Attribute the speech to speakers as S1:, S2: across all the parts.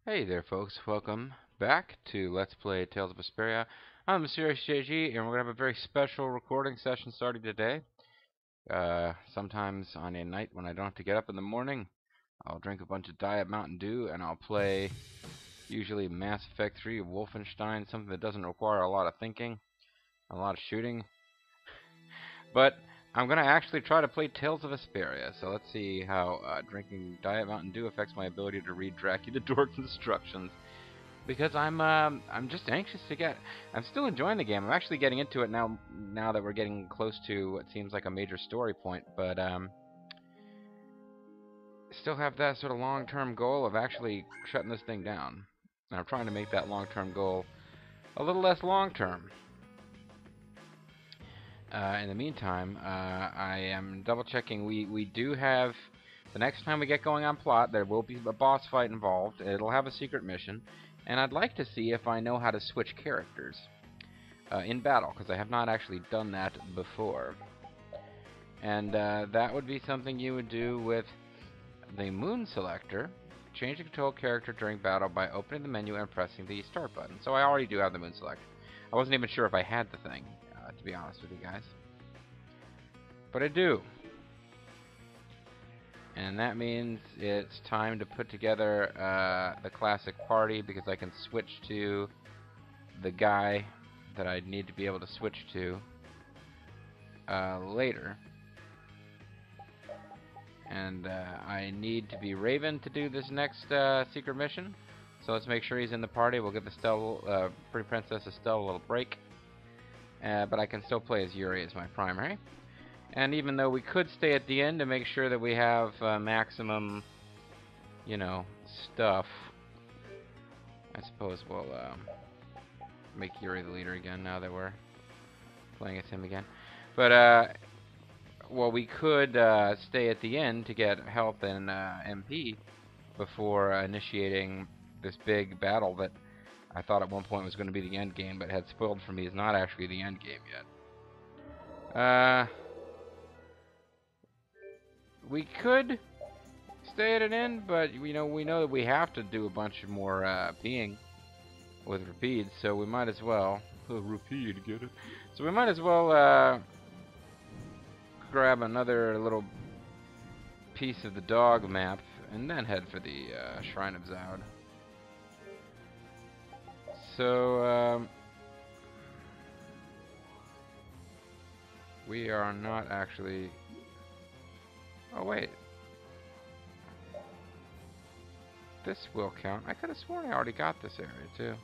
S1: Hey there folks, welcome back to Let's Play Tales of Vesperia. I'm MysteriousJG, and we're going to have a very special recording session starting today. Sometimes on a night when I don't have to get up in the morning, I'll drink a bunch of Diet Mountain Dew and I'll play usually Mass Effect 3 of Wolfenstein, something that doesn't require a lot of thinking, a lot of shooting. But I'm going to actually try to play Tales of Vesperia, so let's see how drinking Diet Mountain Dew affects my ability to read Dracula Dork's instructions. Because I'm just anxious to get. I'm still enjoying the game. I'm actually getting into it now that we're getting close to what seems like a major story point. But still have that sort of long-term goal of actually shutting this thing down. And I'm trying to make that long-term goal a little less long-term. In the meantime, I am double-checking. We do have, the next time we get going on plot, there will be a boss fight involved. It'll have a secret mission. And I'd like to see if I know how to switch characters in battle, because I have not actually done that before. And that would be something you would do with the Moon Selector. Change the control character during battle by opening the menu and pressing the start button. So I already do have the Moon Selector. I wasn't even sure if I had the thing, to be honest with you guys. But I do. And that means it's time to put together the classic party, because I can switch to the guy that I need to be able to switch to later. And I need to be Raven to do this next secret mission. So let's make sure he's in the party. We'll give the Pretty Princess Estelle a little break. But I can still play as Yuri as my primary. And even though we could stay at the end to make sure that we have maximum, stuff, I suppose we'll make Yuri the leader again now that we're playing as him again. But, well, we could stay at the end to get health and MP before initiating this big battle that I thought at one point was going to be the end game, but had spoiled for me is not actually the end game yet. We could stay at an end, but we know that we have to do a bunch more peeing with Rapide, so we might as well Rapide, get it? So we might as well grab another little piece of the dog map and then head for the Shrine of Zaude. So we are not actually. Oh, wait. This will count. I could have sworn I already got this area, too.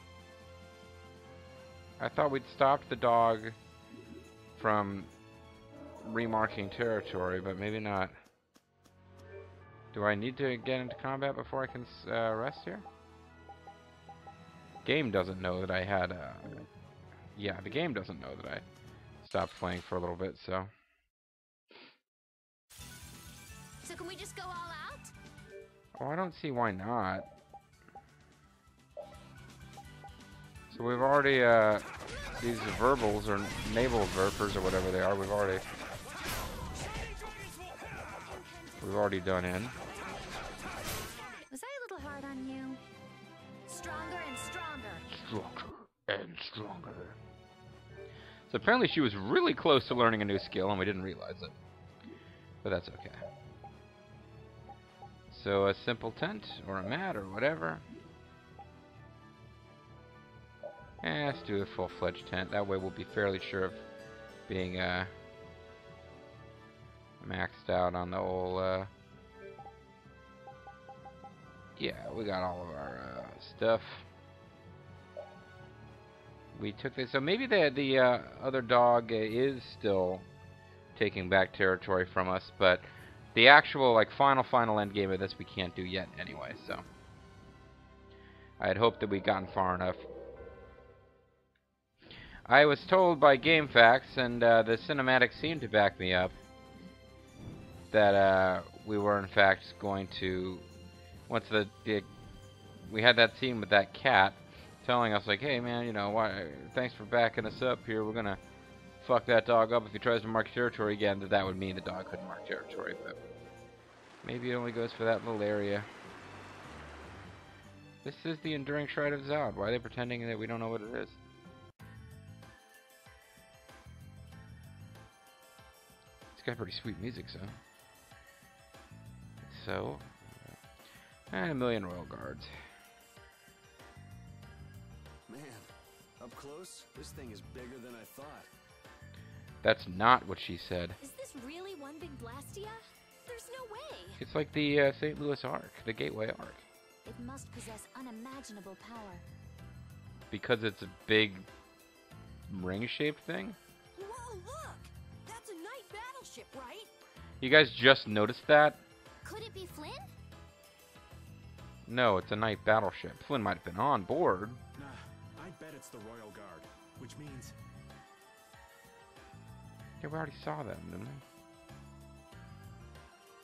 S1: I thought we'd stopped the dog from remarking territory, but maybe not. Do I need to get into combat before I can rest here? Game doesn't know that I had... yeah, the game doesn't know that I stopped playing for a little bit, so...
S2: So can we just go all out?
S1: Oh, I don't see why not. So we've already, these verbals, or naval verpers, or whatever they are, we've already done in.
S2: Was I a little hard on you? Stronger and stronger.
S1: Stronger and stronger. So apparently she was really close to learning a new skill, and we didn't realize it. But that's okay. So a simple tent, or a mat, or whatever. Let's do a full-fledged tent. That way we'll be fairly sure of being maxed out on the old... yeah, we got all of our stuff. We took this... So maybe the other dog is still taking back territory from us, but... the actual, final end game of this we can't do yet anyway, so... I had hoped that we'd gotten far enough. I was told by GameFAQs, and the cinematics seemed to back me up, that we were in fact going to... once we had that scene with that cat, telling us, hey man, thanks for backing us up here, we're gonna... fuck that dog up if he tries to mark territory again, that would mean the dog couldn't mark territory, but maybe it only goes for that little area. This is the Enduring Shrine of Zaude. Why are they pretending that we don't know what it is? It's got pretty sweet music, and a million royal guards.
S3: Man, up close, this thing is bigger than I thought.
S1: That's not what she said.
S2: Is this really one big Blastia? There's no way.
S1: It's like the St. Louis Arc, the Gateway Arc.
S2: It must possess unimaginable power.
S1: Because it's a big ring-shaped thing?
S4: Whoa, look! That's a night battleship, right?
S1: You guys just noticed that?
S2: Could it be Flynn?
S1: No, it's a night battleship. Flynn might have been on board.
S3: Nah, I bet it's the Royal Guard, which means...
S1: Yeah, we already saw them, didn't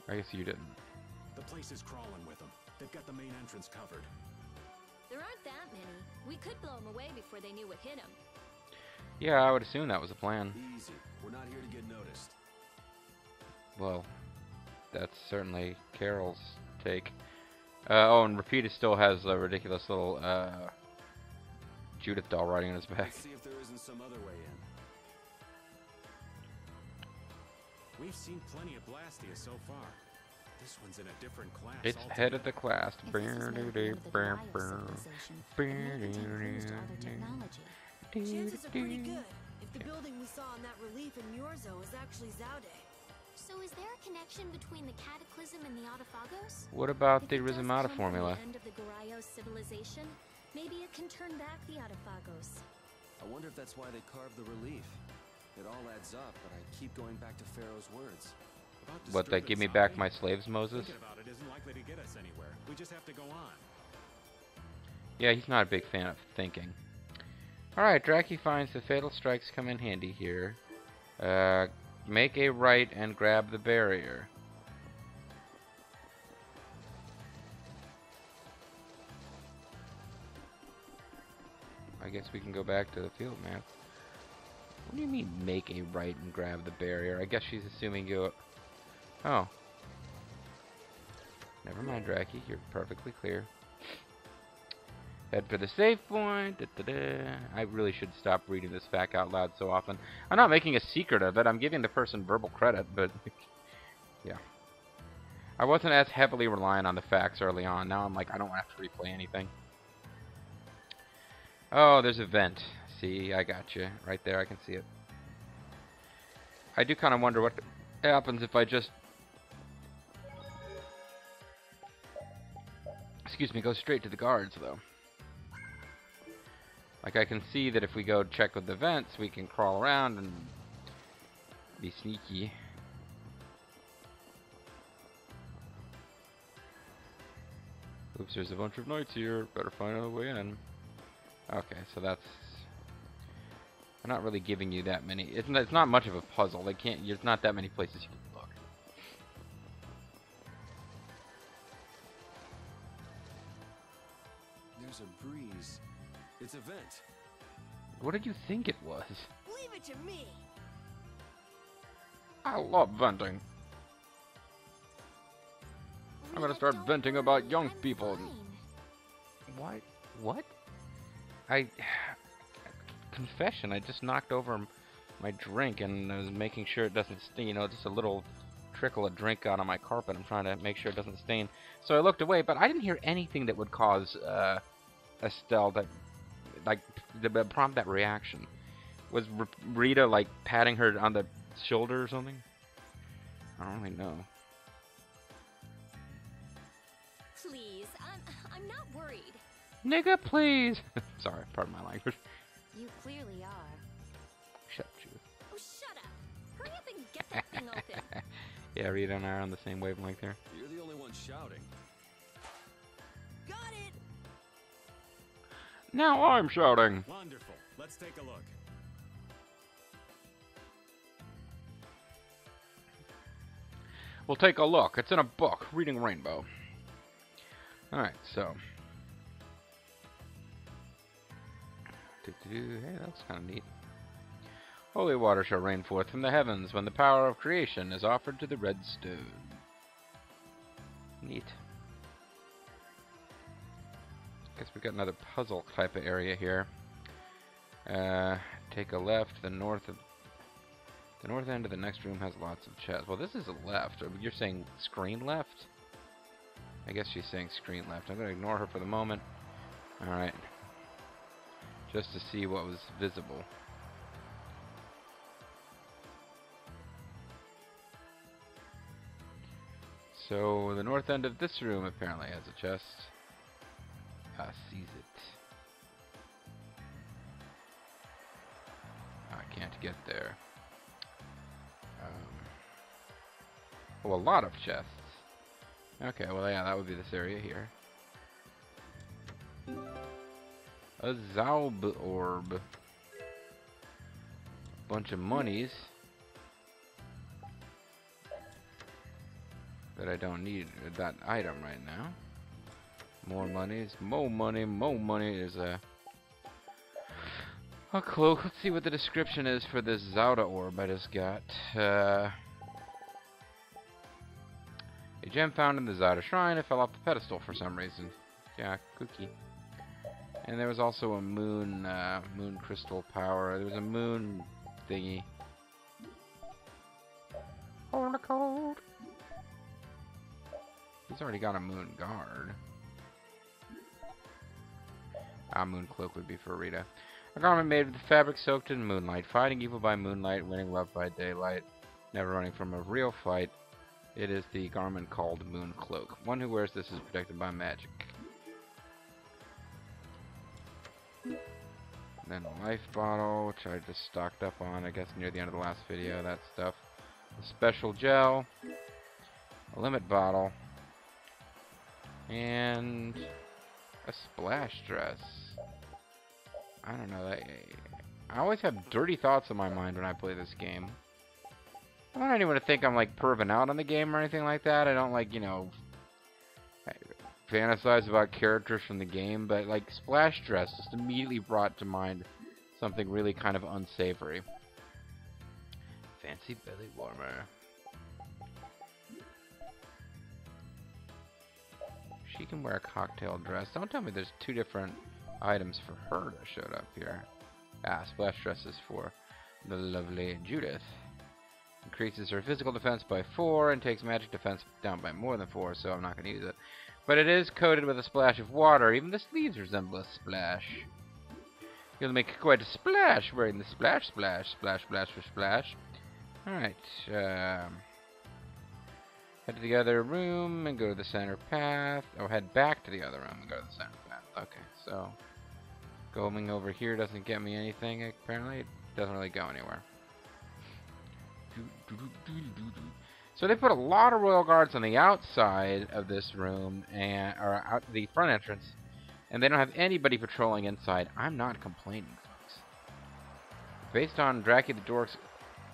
S1: we? I guess you didn't.
S3: The place is crawling with them. They've got the main entrance covered.
S2: There aren't that many. We could blow them away before they knew what hit them.
S1: Yeah, I would assume that was the plan.
S3: Easy. We're not here to get noticed.
S1: Well, that's certainly Carol's take. Oh, and Rapida still has a ridiculous little Judith doll riding on his back.
S3: Let's see if there isn't some other way in. We've seen plenty of Blastia so far. This one's in a different class.
S1: It's
S3: altogether.
S1: head of the class.
S2: If this is meant to be one of the Goliath civilization, it may contain clues to other technology.
S4: Chances are pretty good if the building we saw on that relief in Yorzo is actually Zaude.
S2: So is there a connection between the Cataclysm and the Autophagos?
S1: What about
S2: If
S1: the
S2: it does
S1: Rizamata
S2: come from
S1: formula?
S2: the end of the Gorayos civilization, maybe it can turn back the Autophagos.
S3: I wonder if that's why they carved the relief. It all adds up, but I keep going back to Pharaoh's words. About
S1: What, they give me back my slaves, Moses?
S3: Thinking about it isn't likely to get us anywhere. We just have to go on.
S1: Yeah, he's not a big fan of thinking. Alright, Draki finds the fatal strikes come in handy here. Make a right and grab the barrier. I guess we can go back to the field map. What do you mean, make a right and grab the barrier? I guess she's assuming you... Oh. Never mind, Draki. You're perfectly clear. Head for the save point. Da, da, da. I really should stop reading this back out loud so often. I'm not making a secret of it. I'm giving the person verbal credit, but... yeah. I wasn't as heavily reliant on the facts early on. Now I'm like, I don't have to replay anything. Oh, there's a vent. See, I got you. Right there, I can see it. I do kind of wonder what happens if I just... excuse me, go straight to the guards, though. Like, I can see that if we go check with the vents, we can crawl around and be sneaky. Oops, there's a bunch of knights here. Better find a way in. Okay, so that's... I'm not really giving you that many. It's not much of a puzzle. They can't... There's not that many places you can look.
S3: There's a breeze. It's a vent.
S1: What did you think it was?
S4: Leave it to me.
S1: I love venting. I'm gonna start venting about young people. What? What? Confession, I just knocked over my drink and I was making sure it doesn't stain, you know, just a little trickle of drink out on my carpet. I'm trying to make sure it doesn't stain. So I looked away, but I didn't hear anything that would cause Estelle to, like, to prompt that reaction. Was Rita, like, patting her on the shoulder or something? I don't really know.
S2: Please, I'm not worried.
S1: Nigga, please! Sorry, pardon my language.
S2: You clearly are.
S1: Shut you.
S2: Oh, shut up! Hurry up and get that thing open.
S1: Yeah, Rita and I are on the same wavelength here.
S3: You're the only one shouting.
S4: Got it.
S1: Now I'm shouting!
S3: Wonderful. Let's take a look.
S1: We'll take a look. It's in a book. Reading Rainbow. Alright, so... Hey, that looks kind of neat. Holy water shall rain forth from the heavens when the power of creation is offered to the red stone. Neat. Guess we got another puzzle type of area here. Take a left. The north end of the next room has lots of chests. Well, this is a left. You're saying screen left? I guess she's saying screen left. I'm going to ignore her for the moment. Alright. Just to see what was visible. So, the north end of this room apparently has a chest. Sees it. I can't get there. Oh, a lot of chests. Okay, well, yeah, that would be this area here. A Zaude orb. Bunch of monies that I don't need that item right now. More monies, more money, more money. There's a cloak. Let's see what the description is for this Zaude orb I just got. A gem found in the Zaude shrine. It fell off the pedestal for some reason. Yeah, cookie. And there was also a moon, moon crystal power. There was a moon thingy. Hold the code. He's already got a moon guard. Moon cloak would be for Rita. A garment made with fabric soaked in moonlight, fighting evil by moonlight, winning love by daylight, never running from a real fight. It is the garment called Moon Cloak. One who wears this is protected by magic. Then a life bottle, which I just stocked up on, I guess, near the end of the last video, that stuff. A special gel, a limit bottle, and a splash dress. I don't know, I always have dirty thoughts in my mind when I play this game. I don't want anyone to think I'm, like, perving out on the game or anything like that. I don't, like, you know, fantasize about characters from the game, but, like, splash dress just immediately brought to mind something really kind of unsavory. Fancy belly warmer. She can wear a cocktail dress. Don't tell me there's two different items for her that showed up here. Splash dress is for the lovely Judith. Increases her physical defense by 4 and takes magic defense down by more than 4, so I'm not going to use it. But it is coated with a splash of water. Even the sleeves resemble a splash. You'll make quite a splash wearing the splash, splash, splash, splash, splash. Alright, head to the other room and go to the center path. Oh, head back to the other room and go to the center path. Okay, so going over here doesn't get me anything, apparently. It doesn't really go anywhere. So they put a lot of royal guards on the outside of this room, or out the front entrance, and they don't have anybody patrolling inside. I'm not complaining, folks. Based on Dracula the Dork's,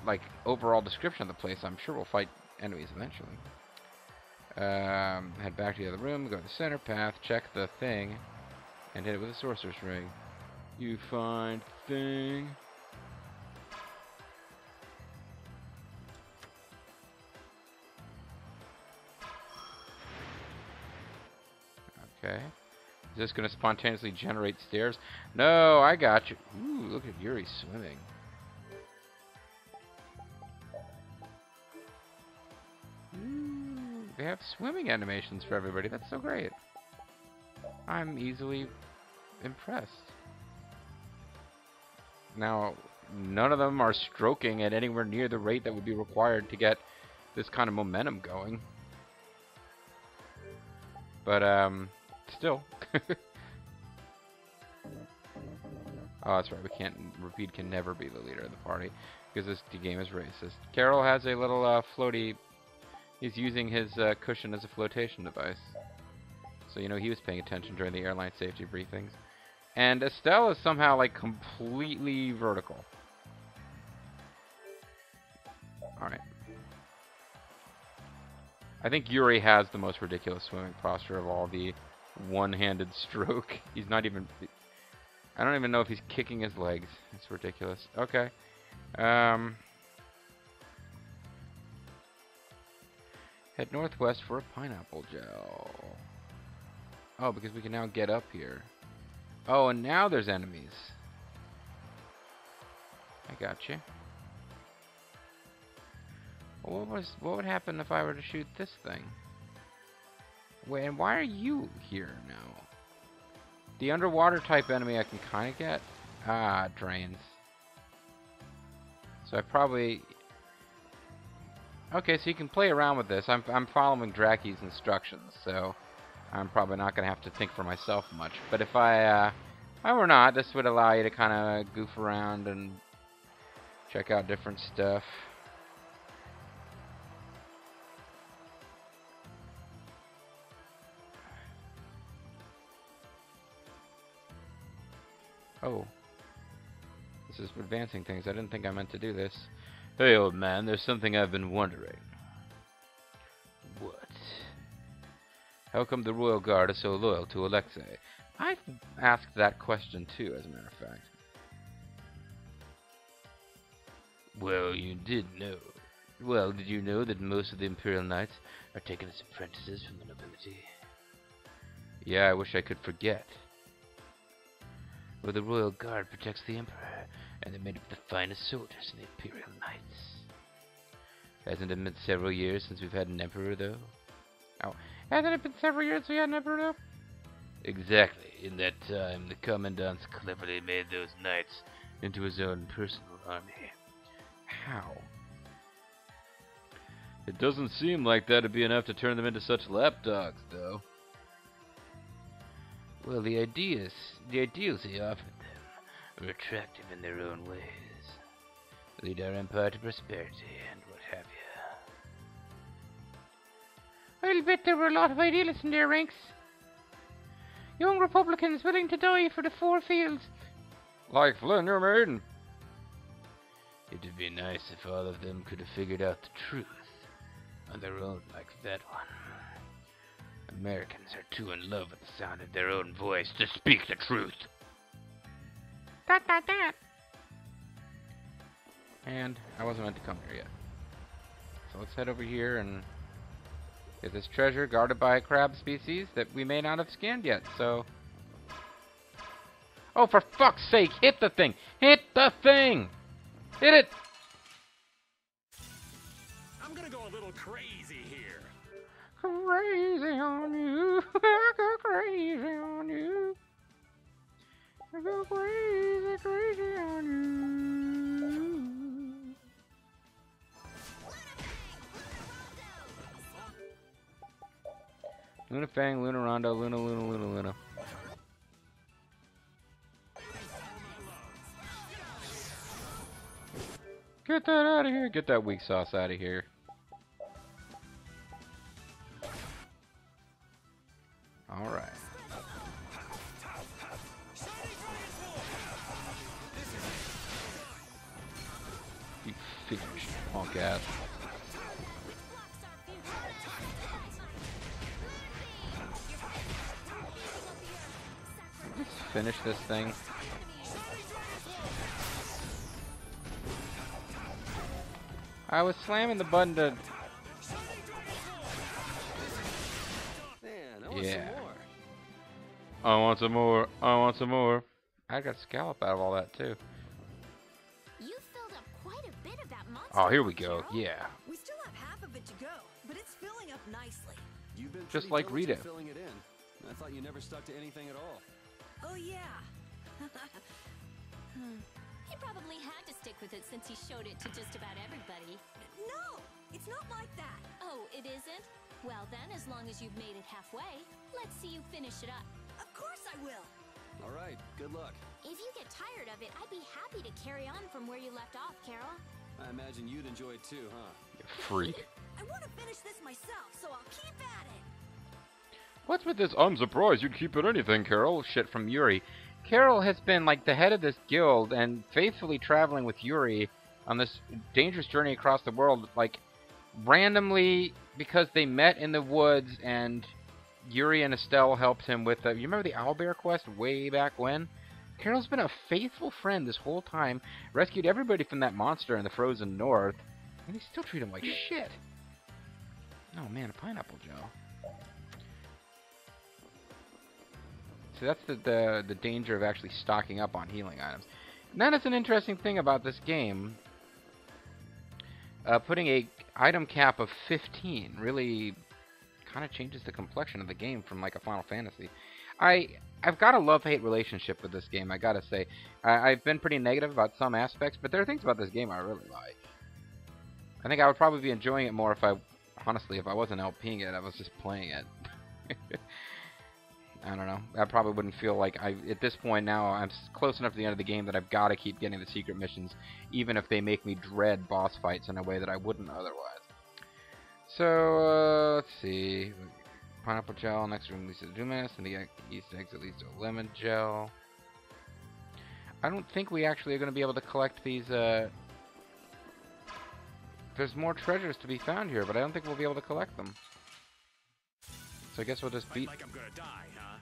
S1: like, overall description of the place, I'm sure we'll fight enemies eventually. Head back to the other room, go to the center path, check the thing, and hit it with a sorcerer's ring. You find thing. Okay. Is this going to spontaneously generate stairs? No, I got you. Ooh, look at Yuri swimming. Ooh, they have swimming animations for everybody. That's so great. I'm easily impressed. Now, none of them are stroking at anywhere near the rate that would be required to get this kind of momentum going. But, still. Oh, that's right. We can't. Rapide can never be the leader of the party because this game is racist. Carol has a little floaty. He's using his cushion as a flotation device. So you know he was paying attention during the airline safety briefings. And Estelle is somehow like completely vertical. All right. I think Yuri has the most ridiculous swimming posture of all the one-handed stroke. He's not even... I don't even know if he's kicking his legs. It's ridiculous. Okay. Head northwest for a pineapple gel. Oh, because we can now get up here. Oh, and now there's enemies. I got you. Well, what would happen if I were to shoot this thing? Wait, and why are you here now? The underwater type enemy I can kind of get. Ah, it drains. So I probably... Okay, so you can play around with this. I'm following Draki's instructions, so I'm probably not going to have to think for myself much. But if I were not, this would allow you to kind of goof around and check out different stuff. Oh. This is advancing things. I didn't think I meant to do this. Hey, old man, there's something I've been wondering. What? How come the Royal Guard is so loyal to Alexei? I've asked that question too, as a matter of fact. Well, you did know. Well, did you know that most of the Imperial Knights are taken as apprentices from the nobility? Yeah, I wish I could forget. Well, the Royal Guard protects the Emperor, and they're made up of the finest soldiers in the Imperial Knights. Hasn't it been several years since we've had an Emperor, though? Oh, hasn't it been several years since we had an Emperor, though? Exactly. In that time, the Commandant's cleverly made those knights into his own personal army. How? It doesn't seem like that'd be enough to turn them into such lapdogs, though. Well, the ideals he offered them were attractive in their own ways. Lead our empire to prosperity and what have you. I'll bet there were a lot of idealists in their ranks. Young Republicans willing to die for the four fields. Like Flynn, your maiden. It'd be nice if all of them could have figured out the truth on their own like that one. Americans are too in love with the sound of their own voice to speak the truth. That. And I wasn't meant to come here yet. So let's head over here and get this treasure guarded by a crab species that we may not have scanned yet, so... Oh, for fuck's sake, hit the thing! Hit the thing! Hit it!
S5: I'm gonna go a little crazy here.
S1: Crazy on you, I go crazy on you. I go crazy on you. Luna Fang, Luna Rondo, Luna. Get that out of here. Get that weak sauce out of here. Alright. You finished, punk ass. Let's finish this thing. I was slamming the button to...
S3: Man,
S1: I want some more. I want some more. I got scallop out of all that too.
S2: You filled up quite a bit of that monster.
S1: Oh, here we go.
S2: Carol.
S1: Yeah.
S4: We still have half of it to go, but it's filling up nicely.
S3: You've been
S1: Just
S3: pretty
S1: like Rita.
S3: diligent filling it in. I thought you never stuck to anything at all.
S4: Oh yeah.
S2: He probably had to stick with it since he showed it to just about everybody.
S4: No, it's not like that.
S2: Oh, it isn't? Well then, as long as you've made it halfway, let's see you finish it up.
S4: Of course I will.
S3: All right, good luck.
S2: If you get tired of it, I'd be happy to carry on from where you left off, Carol.
S3: I imagine you'd enjoy it too, huh?
S1: You freak.
S4: I want to finish this myself, so I'll keep at it.
S1: What's with this? I'm surprised you'd keep at anything, Carol. Shit from Yuri. Carol has been like the head of this guild and faithfully traveling with Yuri on this dangerous journey across the world, like randomly because they met in the woods and Yuri and Estelle helped him with the... You remember the owlbear quest way back when? Carol's been a faithful friend this whole time, rescued everybody from that monster in the frozen north, and they still treat him like shit. Oh man, a pineapple gel. So that's the danger of actually stocking up on healing items. And that is an interesting thing about this game. Putting a item cap of 15 really kind of changes the complexion of the game from like a Final Fantasy. I've got a love-hate relationship with this game, I gotta say. I've been pretty negative about some aspects, but there are things about this game I really like. I think I would probably be enjoying it more if honestly, if I wasn't LPing it, I was just playing it. I don't know. I probably wouldn't feel like at this point now, I'm close enough to the end of the game that I've got to keep getting the secret missions, even if they make me dread boss fights in a way that I wouldn't otherwise. So, let's see. Pineapple gel, next room leads to Dumas, and the Easter eggs that leads to lemon gel. I don't think we actually are going to be able to collect these, there's more treasures to be found here, but I don't think we'll be able to collect them. So I guess we'll just beat...
S5: Like I'm gonna die, huh?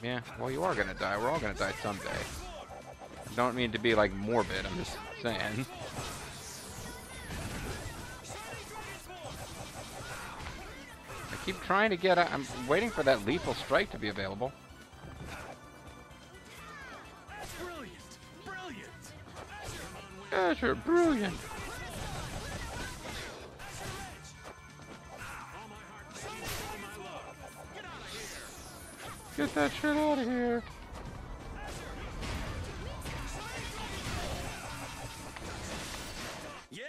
S1: Yeah, well, you are gonna die. We're all gonna die someday. I don't mean to be, like, morbid, I'm just saying. I keep trying to get... I'm waiting for that lethal strike to be available.
S5: Brilliant! Brilliant!
S1: Azure, brilliant! Get that shit out of here!
S5: Yeah!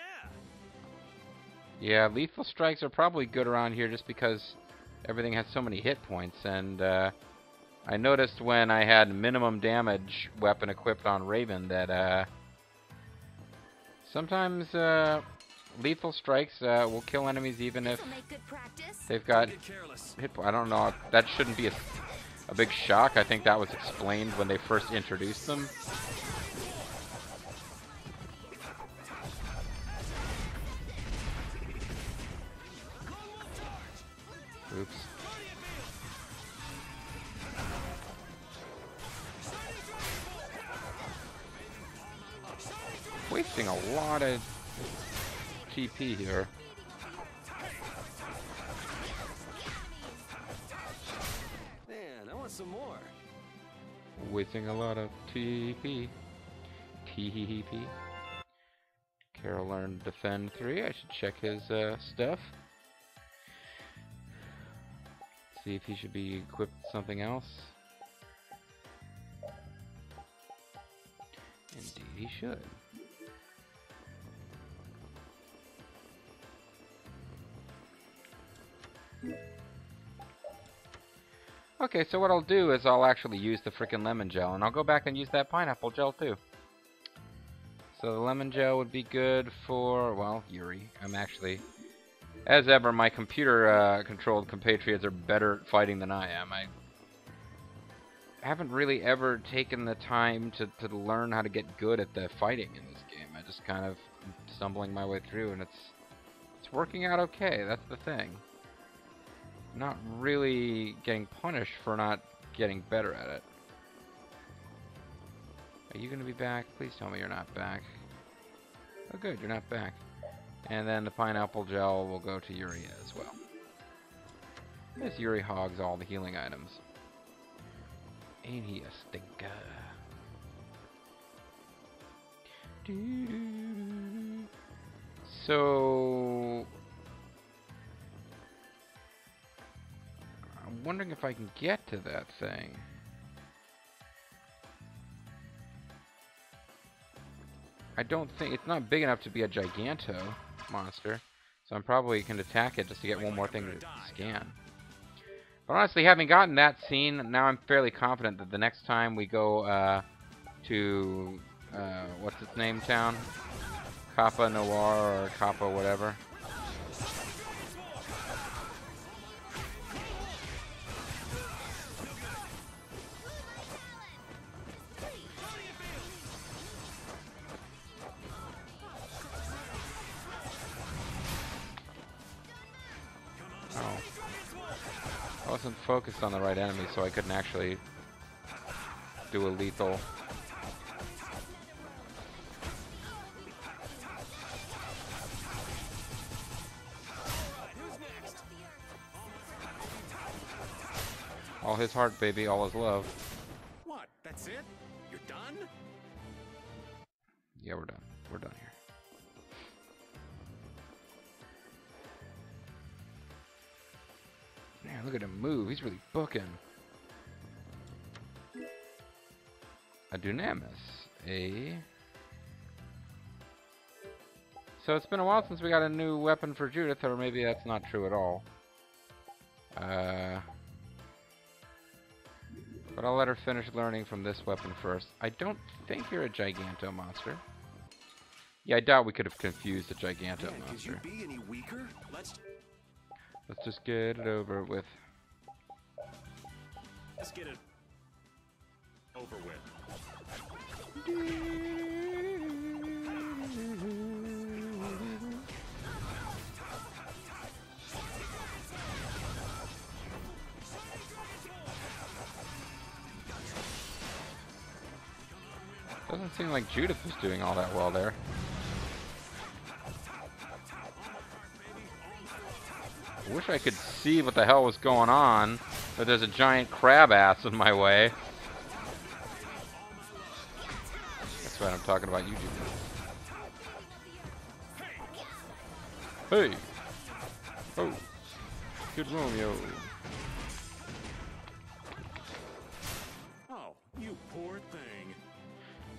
S1: Yeah, lethal strikes are probably good around here just because everything has so many hit points, and I noticed when I had minimum damage weapon equipped on Raven that sometimes lethal strikes will kill enemies even if they've got hit points. I don't know, that shouldn't be a big shock. I think that was explained when they first introduced them. Oops. Wasting a lot of TP here.
S3: Man, I want some more.
S1: Wasting a lot of TP. TP. Carol learned Defend 3. I should check his stuff. See if he should be equipped with something else. Indeed he should. Okay, so what I'll do is I'll actually use the frickin' lemon gel, and I'll go back and use that pineapple gel too. So the lemon gel would be good for, well, Yuri. I'm actually, as ever, my computer-controlled compatriots are better at fighting than I am. I haven't really ever taken the time to learn how to get good at the fighting in this game. I just kind of am stumbling my way through, and it's working out okay. That's the thing. I'm not really getting punished for not getting better at it. Are you going to be back? Please tell me you're not back. Oh good, you're not back. And then the pineapple gel will go to Yuri as well. As Yuri hogs all the healing items. Ain't he a stinker? So... I'm wondering if I can get to that thing. I don't think... It's not big enough to be a Giganto monster. So I'm probably going to attack it just to get one more thing to scan. But honestly, having gotten that scene, now I'm fairly confident that the next time we go to... what's its name town? Kappa Noir or Kappa whatever. I wasn't focused on the right enemy, so I couldn't actually do a lethal. All his heart, baby, all his love.
S5: What? That's it? You're done?
S1: Yeah, we're done. We're done here. Man, look at him move. He's really booking. A Dunamis. So it's been a while since we got a new weapon for Judith, or maybe that's not true at all. But I'll let her finish learning from this weapon first. I don't think you're a Giganto monster. Yeah, I doubt we could have confused a Giganto monster.
S3: Could you be any weaker?
S1: Let's just get it over with.
S5: Let's get it over with.
S1: Doesn't seem like Judith was doing all that well there. I wish I could see what the hell was going on, but there's a giant crab ass in my way. That's what I'm talking about, you do. Hey! Oh! Good Romeo.
S5: Oh, you poor thing.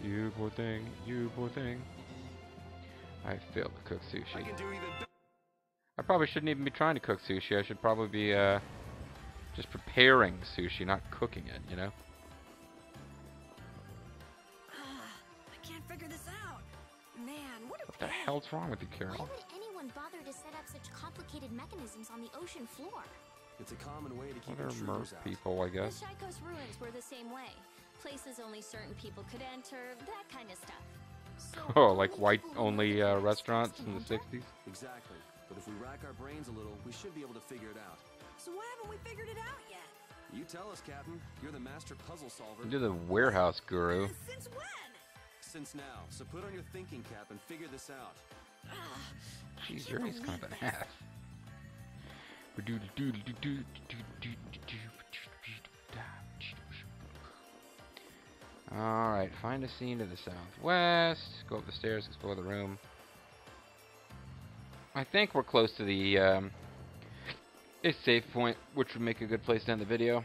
S1: You poor thing, you poor thing. I failed to cook sushi.
S5: I can do even better.
S1: I probably shouldn't even be trying to cook sushi. I should probably be just preparing sushi, not cooking it, you know?
S4: I can't figure this out. Man, what
S1: What the hell's wrong with you,
S2: Why
S1: Carol?
S2: would anyone bother to set up such complicated mechanisms on the ocean floor?
S3: It's a common way to keep
S1: What are
S3: intruders
S1: merc
S3: out.
S1: people, I
S2: The
S1: guess?
S2: Shaikos ruins were the same way. Places only certain people could enter, that kind of stuff. So
S1: Oh, like
S2: only
S1: white
S2: people who
S1: only
S2: know the
S1: restaurants
S2: can
S1: in the
S2: enter?
S1: 60s?
S3: Exactly. But if we rack our brains a little, we should be able to figure it out.
S4: So why haven't we figured it out yet?
S3: You tell us, Captain. You're the master puzzle solver.
S1: You're the warehouse guru.
S4: Since when?
S3: Since now. So put on your thinking cap and figure this out.
S1: Jeez, you're always kind of an ass. Alright, find a scene to the southwest. Go up the stairs, explore the room. I think we're close to the a save point, which would make a good place to end the video.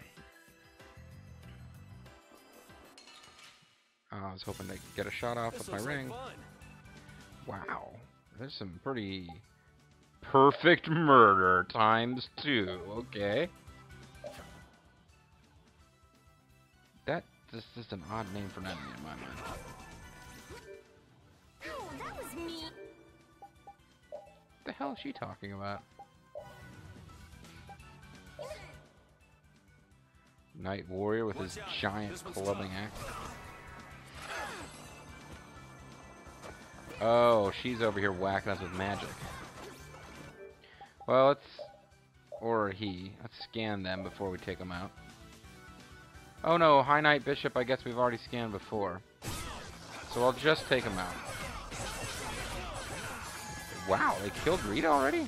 S1: I was hoping to get a shot off with my ring. Wow, there's some pretty perfect murder times 2. Okay. This is an odd name for an enemy in my mind.
S2: Oh, that was me.
S1: What the hell is she talking about? Night Warrior with his giant clubbing axe. Oh, she's over here whacking us with magic. Well, let's scan them before we take them out. Oh no, High Knight Bishop, I guess we've already scanned before. So I'll just take them out. Wow, they killed Rita already?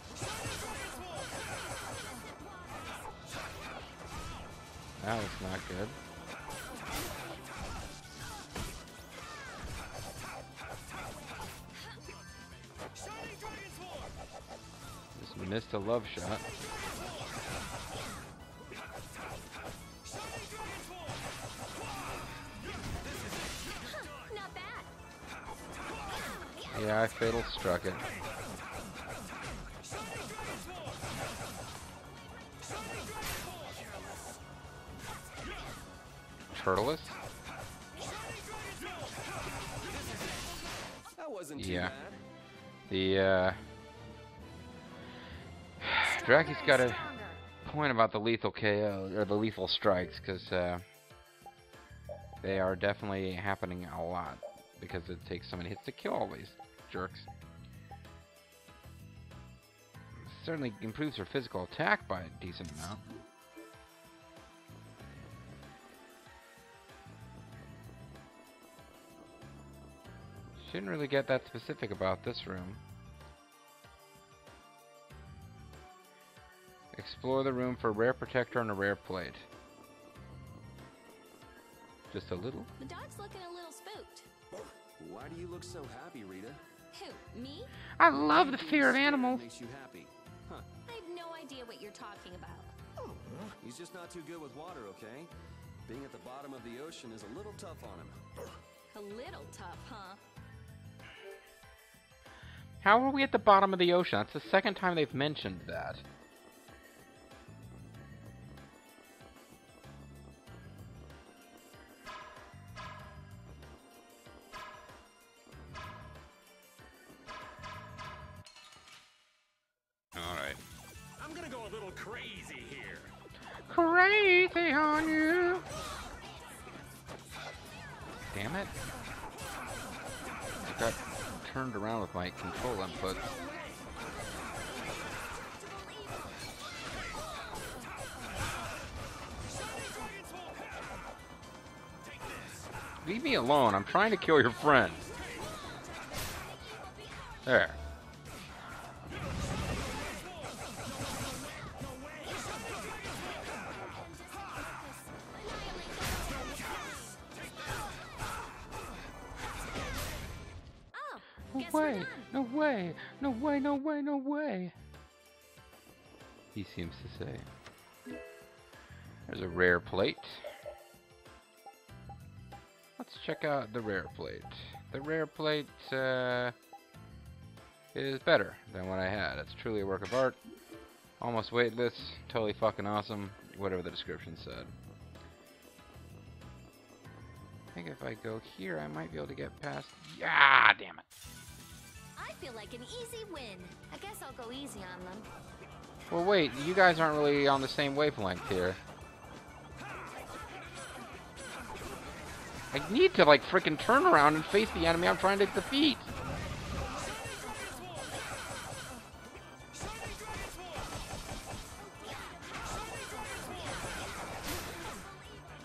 S1: That was not good. Just missed a love shot.
S2: Not bad.
S1: Yeah, I fatal struck it. Turtleless?
S3: That wasn't too
S1: Yeah.
S3: bad.
S1: The Draki's got a point about the lethal KO or the lethal strikes, because they are definitely happening a lot because it takes so many hits to kill all these jerks. Certainly improves her physical attack by a decent amount. She didn't really get that specific about this room. Explore the room for a rare protector and a rare plate. Just a little.
S2: The dog's looking a little spooked.
S3: Why do you look so happy, Rita?
S2: Who, me?
S1: I love the
S3: Being
S1: fear of
S3: scared
S1: animals.
S3: makes you happy. Huh.
S2: I have no idea what you're talking about.
S3: He's just not too good with water, okay? Being at the bottom of the ocean is a little tough on him.
S2: A little tough, huh?
S1: How are we at the bottom of the ocean? That's the second time they've mentioned that. Alright.
S5: I'm gonna go a little crazy here.
S1: Crazy on you! Damn it. I got turned around with my control input. Leave me alone. I'm trying to kill your friend. There.
S2: Oh, guess
S1: No
S2: we're
S1: way,
S2: done.
S1: no way, no way, no way, no way. He seems to say. There's a rare plate. Let's check out the rare plate. The rare plate is better than what I had. It's truly a work of art. Almost weightless, totally fucking awesome, whatever the description said. I think if I go here, I might be able to get past. Yeah, damn it.
S2: I feel like an easy win. I guess I'll go easy on them.
S1: Well, wait, you guys aren't really on the same wavelength here. I need to, like, frickin' turn around and face the enemy I'm trying to defeat.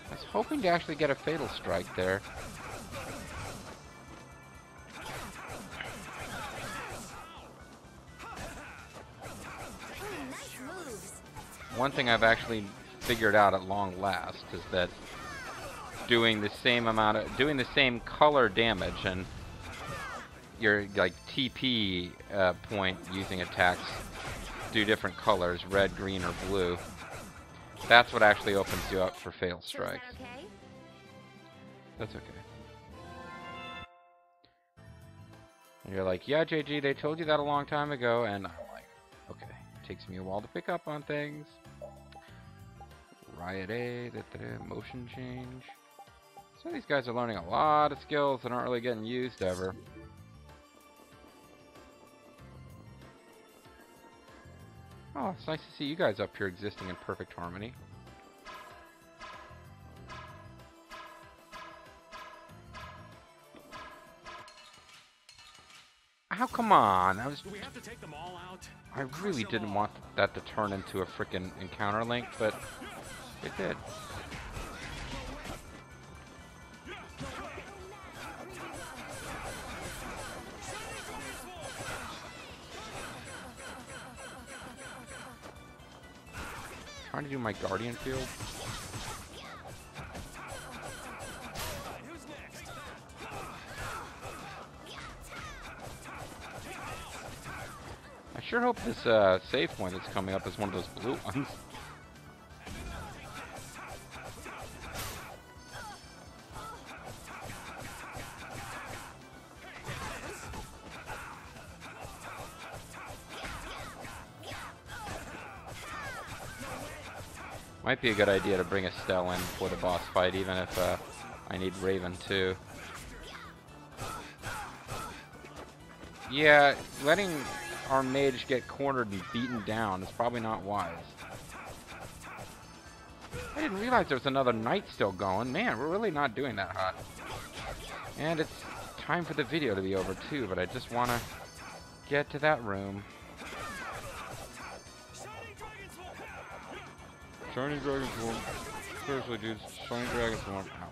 S1: I was hoping to actually get a fatal strike there.
S2: Nice moves.
S1: One thing I've actually figured out at long last is that doing the same color damage and your like TP point using attacks do different colors, red, green, or blue. That's what actually opens you up for fatal
S2: So is
S1: strikes.
S2: that okay?
S1: That's okay. And you're like, yeah, JG, they told you that a long time ago, and I'm like, okay. Takes me a while to pick up on things. Riot A, motion change. So these guys are learning a lot of skills that aren't really getting used ever. Oh, it's nice to see you guys up here existing in perfect harmony. Oh, come on.
S5: Do we have to take them all out?
S1: I really didn't want that to turn into a frickin' encounter link, but it did. Trying to do my guardian field. I sure hope this save point that's coming up is one of those blue ones. Might be a good idea to bring Estelle in for the boss fight, even if I need Raven too. Yeah, letting our mage get cornered and beaten down is probably not wise. I didn't realize there was another knight still going. Man, we're really not doing that hot. And it's time for the video to be over too, but I just want to get to that room. Shining Dragon's Warm. Seriously, dude. Shining Dragon's Warm. Ow.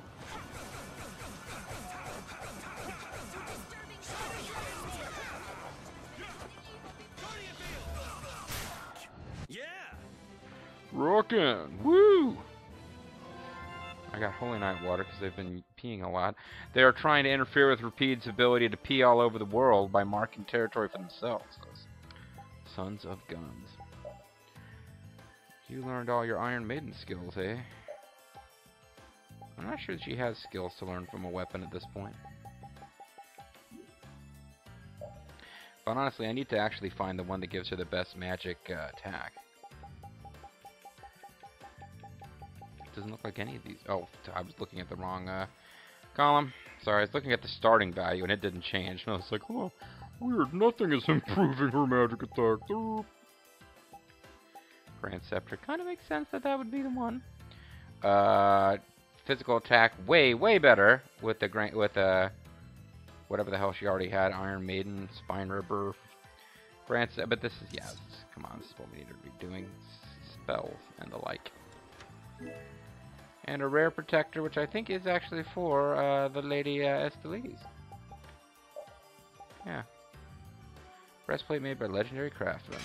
S5: Yeah!
S1: Rockin'! Woo! I got Holy Night water because they've been peeing a lot. They are trying to interfere with Rapide's ability to pee all over the world by marking territory for themselves. Those sons of guns. You learned all your Iron Maiden skills, eh? I'm not sure that she has skills to learn from a weapon at this point. But honestly, I need to actually find the one that gives her the best magic attack. Doesn't look like any of these. Oh, I was looking at the wrong column. Sorry, I was looking at the starting value and it didn't change. And I was like, oh, weird. Nothing is improving her magic attack. Grand Scepter. Kind of makes sense that that would be the one. Physical attack way better with the whatever the hell she already had. Iron Maiden, Spine Ripper, Grand Scepter. But this is come on, this is what we need to be doing. Spells and the like. And a rare protector, which I think is actually for the Lady Esteliz. Yeah. Breastplate made by legendary craftsmen.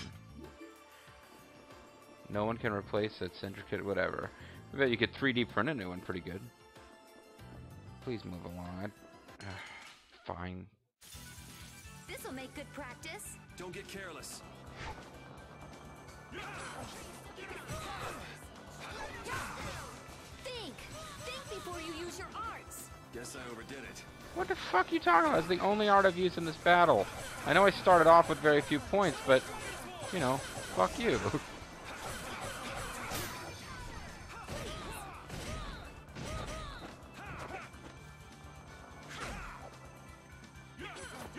S1: No one can replace its intricate whatever. I bet you could 3D print a new one pretty good. Please move along. Fine.
S2: This'll make good practice.
S3: Don't get careless.
S2: Think before you use your arts.
S3: Guess I overdid it.
S1: What the fuck are you talking about? It's the only art I've used in this battle. I know I started off with very few points, but, you know, fuck you.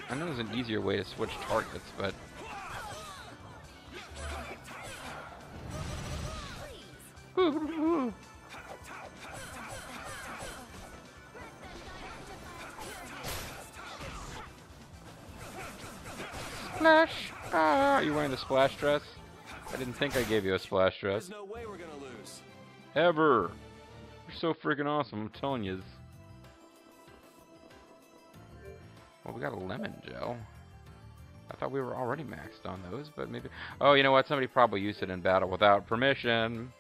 S1: I know there's an easier way to switch targets, but... Splash! Ah, are you wearing the splash dress? I didn't think I gave you a splash dress.
S3: There's no way we're gonna lose.
S1: Ever! You're so freaking awesome, I'm telling you. Well, we got a lemon gel. I thought we were already maxed on those, but maybe... Oh, you know what? Somebody probably used it in battle without permission.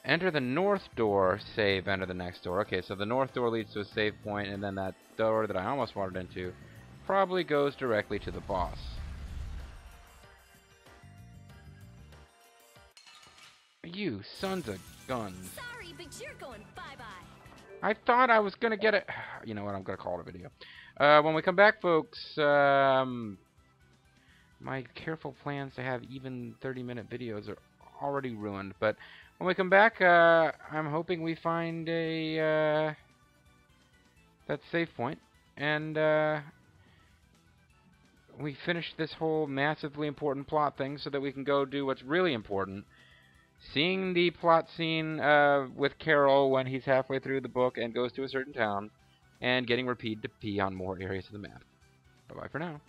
S1: Enter the north door, save, enter the next door. Okay, so the north door leads to a save point, and then that door that I almost wandered into probably goes directly to the boss. You sons of guns.
S2: Sorry, but you're going bye-bye.
S1: I thought I was going to get it. You know what? I'm going to call it a video. When we come back, folks, my careful plans to have even 30-minute videos are already ruined. But when we come back, I'm hoping we find that save point. And we finish this whole massively important plot thing so that we can go do what's really important. Seeing the plot scene with Carol when he's halfway through the book and goes to a certain town, and getting Rapide to pee on more areas of the map. Bye-bye for now.